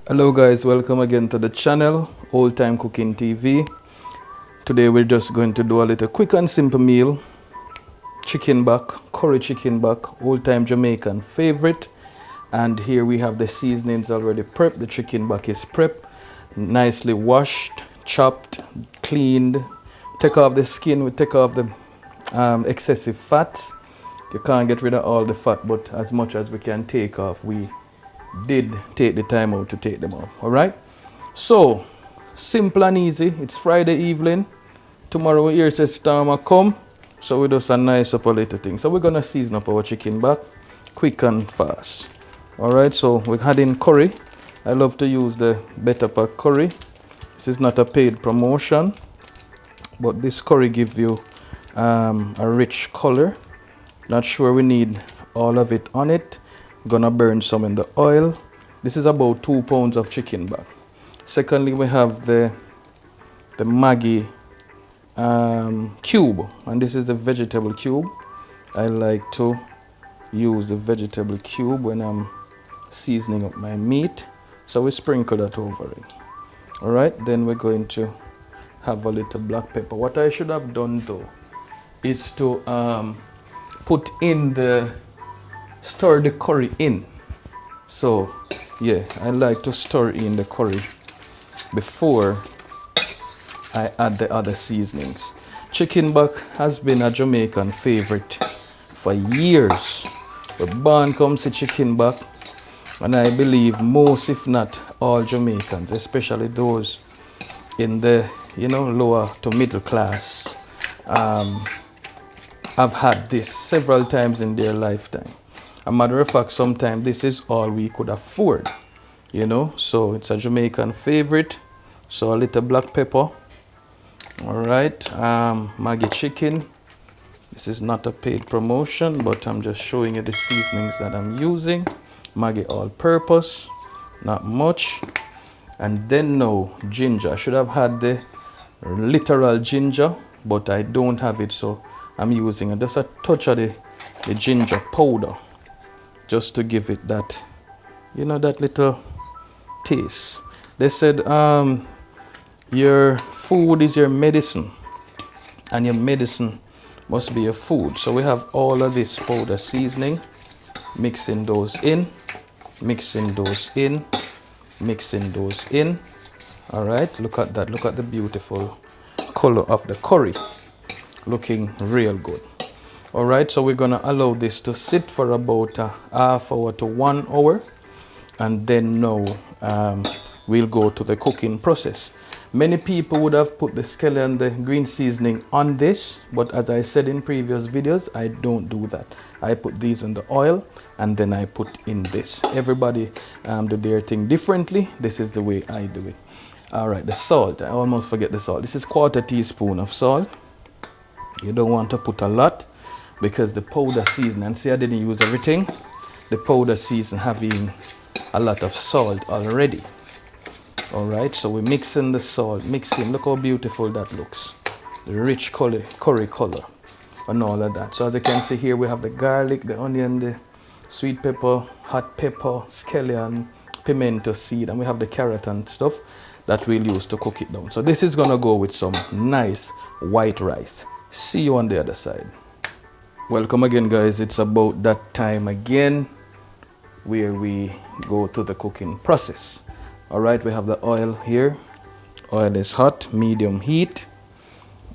Hello guys, welcome again to the channel, Old Time Cooking TV. Today we're just going to do a little quick and simple meal. Chicken back, curry chicken back, old time Jamaican favorite. And here we have the seasonings already prepped. The chicken back is prepped, nicely washed, chopped, cleaned. Take off the skin, we take off the excessive fats. You can't get rid of all the fat, but as much as we can take off, we did take the time out to take them off. All right, so simple and easy. It's Friday evening. Tomorrow we hear says storm will come, so we do some nice up a little thing. So we're gonna season up our chicken back quick and fast. All right, so we're adding curry. I love to use the Better Pack curry. This is not a paid promotion, but this curry gives you a rich color. Not sure we need all of it on it. Gonna burn some in the oil. This is about 2 pounds of chicken back. Secondly, we have the Maggi cube, and this is the vegetable cube. I like to use the vegetable cube when I'm seasoning up my meat, so we sprinkle that over it. All right, then we're going to have a little black pepper. What I should have done though is to put in stir the curry in. So yeah, I like to stir in the curry before I add the other seasonings. Chicken back has been a Jamaican favorite for years. The barn comes to chicken back, and I believe most, if not all, Jamaicans, especially those in the lower to middle class, have had this several times in their lifetime. A matter of fact, sometimes this is all we could afford, so it's a Jamaican favorite. So a little black pepper. All right, Maggi chicken. This is not a paid promotion, but I'm just showing you the seasonings that I'm using. Maggi all purpose, not much. And then now ginger. I should have had the literal ginger, but I don't have it, so I'm using just a touch of the ginger powder, just to give it that, that little taste. They said your food is your medicine, and your medicine must be your food. So we have all of this powder seasoning, mixing those in, mixing those in, mixing those in. All right, look at that. Look at the beautiful color of the curry, looking real good. All right, so we're gonna allow this to sit for about a half hour to 1 hour, and then now we'll go to the cooking process. Many people would have put the scallion, the green seasoning on this, but as I said in previous videos, I don't do that. I put these in the oil, and then I put in this. Everybody do their thing differently. This is the way I do it. All right, the salt, I almost forget the salt. This is 1/4 teaspoon of salt. You don't want to put a lot, because the powder season, and see I didn't use everything, the powder season having a lot of salt already. All right, so we're mixing the salt, mixing. Look how beautiful that looks, the rich curry color and all of that. So as you can see here, we have the garlic, the onion, the sweet pepper, hot pepper, scallion, pimento seed, and we have the carrot and stuff that we'll use to cook it down. So this is gonna go with some nice white rice. See you on the other side. Welcome again, guys. It's about that time again where we go to the cooking process. All right, we have the oil here. Oil is hot, medium heat.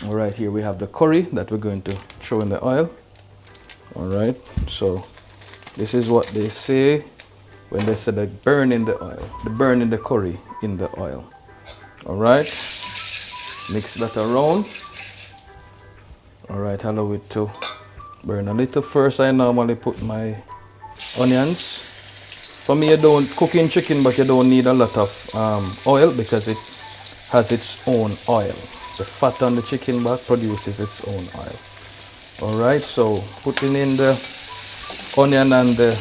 All right, here we have the curry that we're going to throw in the oil. All right, so this is what they say when they say they burn in the oil, the burning the curry in the oil. All right, mix that around. All right, allow it to burn a little. First, I normally put my onions. For me, you don't cooking chicken, but you don't need a lot of oil, because it has its own oil. The fat on the chicken back produces its own oil. All right, so putting in the onion and the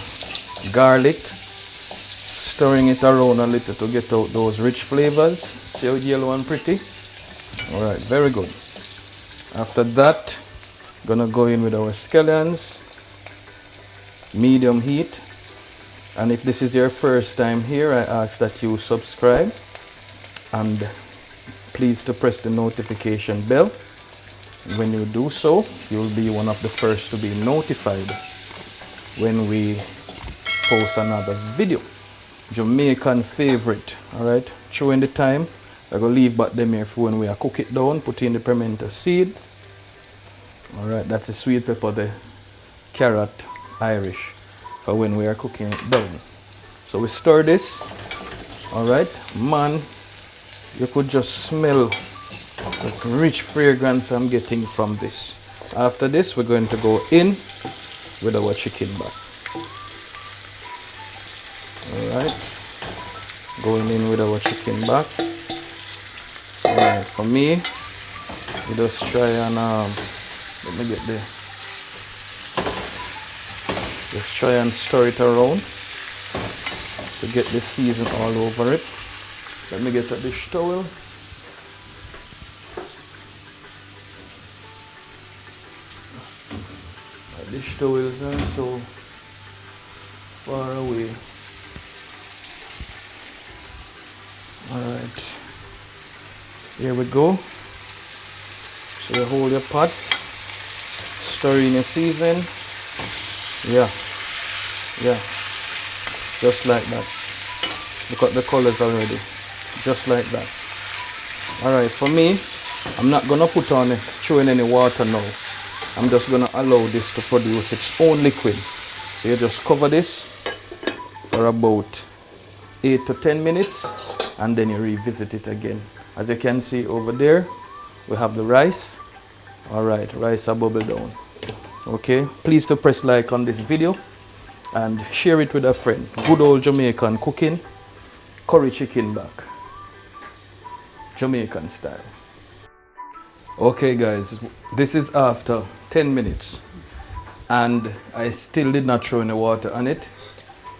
garlic, stirring it around a little to get out those rich flavors. See how yellow and pretty? All right, very good. After that, gonna go in with our scallions, medium heat. And if this is your first time here, I ask that you subscribe and please to press the notification bell. When you do so, you'll be one of the first to be notified when we post another video. Jamaican favorite, all right? Showing the time, I'm gonna leave back them here for when we are cook it down, put in the pimento seed. All right, that's the sweet pepper, the carrot, Irish, for when we are cooking it down. So we stir this, all right? Man, you could just smell the rich fragrance I'm getting from this. After this, we're going to go in with our chicken back. All right, going in with our chicken back. All right, for me, we just try and let me get there. Just try and stir it around to get the season all over it. Let me get a dish towel. My dish towels are so far away. Alright, here we go. So you hold your pot, stir in your season. Yeah, just like that. Look at the colors already, just like that. Alright, for me, I'm not gonna put on throwing any water now. I'm just gonna allow this to produce its own liquid. So you just cover this for about 8 to 10 minutes and then you revisit it again. As you can see over there, we have the rice. Alright, rice are bubble down. Okay, please to press like on this video and share it with a friend. Good old Jamaican cooking, curry chicken back, Jamaican style. Okay guys, this is after 10 minutes and I still did not throw any water on it.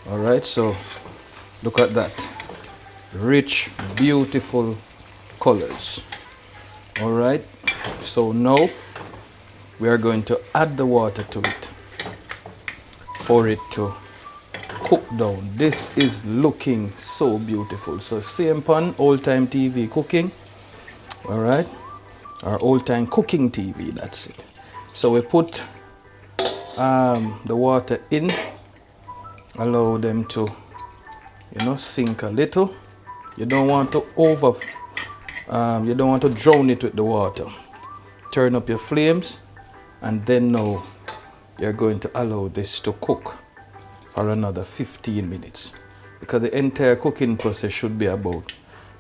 Alright, so look at that. Rich, beautiful colors. Alright, so now we are going to add the water to it for it to cook down. This is looking so beautiful. So same pan, old time TV cooking. Alright, our old time cooking TV, that's it. So we put the water in, allow them to, you know, sink a little. You don't want to you don't want to drown it with the water. Turn up your flames and then now you're going to allow this to cook for another 15 minutes because the entire cooking process should be about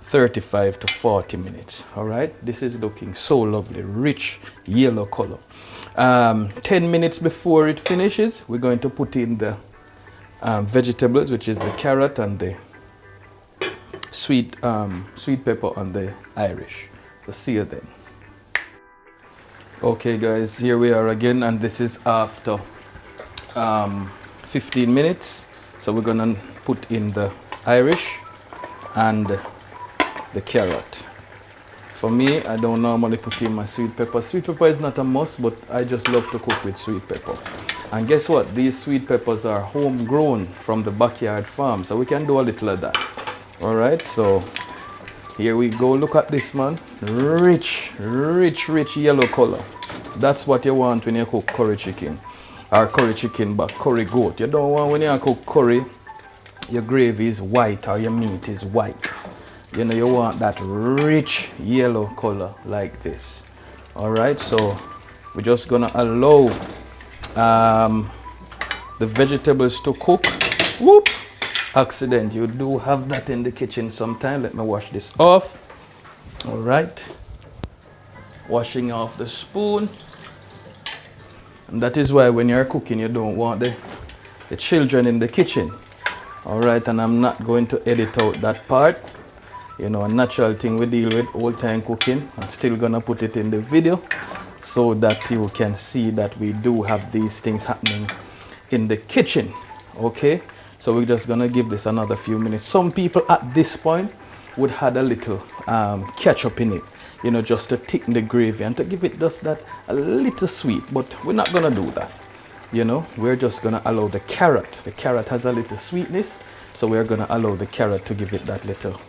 35 to 40 minutes. All right, this is looking so lovely, rich yellow color. 10 minutes before it finishes, we're going to put in the vegetables, which is the carrot and the sweet pepper and the Irish. So see you then. Okay guys, here we are again and this is after 15 minutes. So we're gonna put in the Irish and the carrot. For me, I don't normally put in my sweet pepper. Sweet pepper is not a must, but I just love to cook with sweet pepper. And guess what? These sweet peppers are homegrown from the backyard farm, so we can do a little of that. All right, so here we go. Look at this, man. Rich yellow color. That's what you want when you cook curry chicken or curry chicken back, curry goat. You don't want when you cook curry, your gravy is white or your meat is white. You know, you want that rich yellow color like this. All right, so we're just gonna allow the vegetables to cook. Whoop! Accident, you do have that in the kitchen sometime. Let me wash this off. All right, washing off the spoon. And that is why when you're cooking, you don't want the children in the kitchen. All right, and I'm not going to edit out that part. You know, a natural thing we deal with, old time cooking. I'm still gonna put it in the video so that you can see that we do have these things happening in the kitchen. Okay, so we're just gonna give this another few minutes. Some people at this point would add a little ketchup in it, you know, just to thicken the gravy and to give it just that a little sweet, but we're not gonna do that. we're just gonna allow the carrot. The carrot has a little sweetness, so we're gonna allow the carrot to give it that little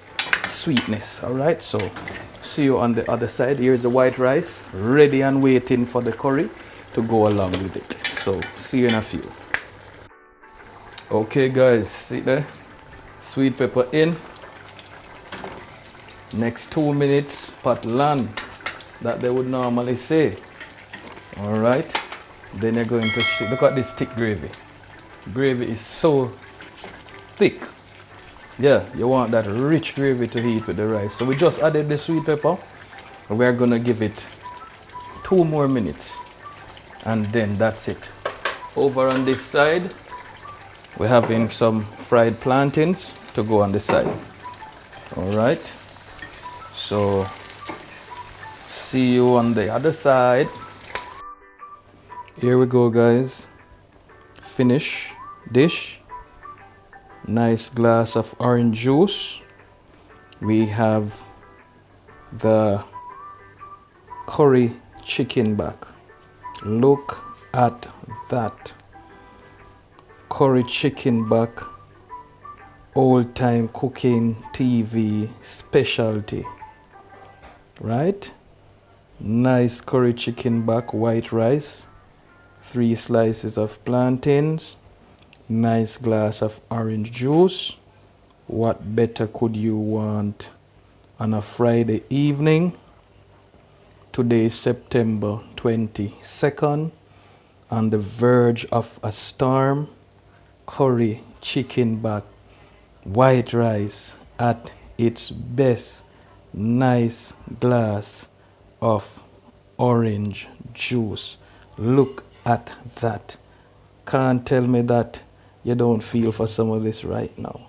sweetness. All right, so see you on the other side. Here's the white rice, ready and waiting for the curry to go along with it. So see you in a few. Okay guys, see there? Sweet pepper in. Next 2 minutes, pot land, that they would normally say. All right, then you're going to look at this thick gravy. Gravy is so thick. Yeah, you want that rich gravy to eat with the rice. So we just added the sweet pepper. We're gonna give it 2 more minutes, and then that's it. Over on this side, we're having some fried plantains to go on the side. All right, so see you on the other side. Here we go guys, finish dish. Nice glass of orange juice. We have the curry chicken back. Look at that curry chicken back, old time cooking TV specialty, right? Nice curry chicken back, white rice, 3 slices of plantains, nice glass of orange juice. What better could you want on a Friday evening? Today is September 22nd, on the verge of a storm. Curry chicken back, white rice at its best, nice glass of orange juice. Look at that. Can't tell me that you don't feel for some of this right now.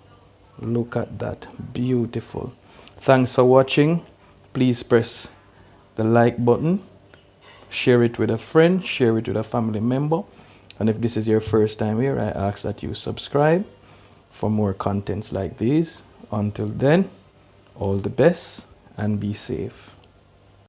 Look at that, beautiful. Thanks for watching. Please press the like button, share it with a friend, share it with a family member, and if this is your first time here, I ask that you subscribe for more contents like these. Until then, all the best and be safe.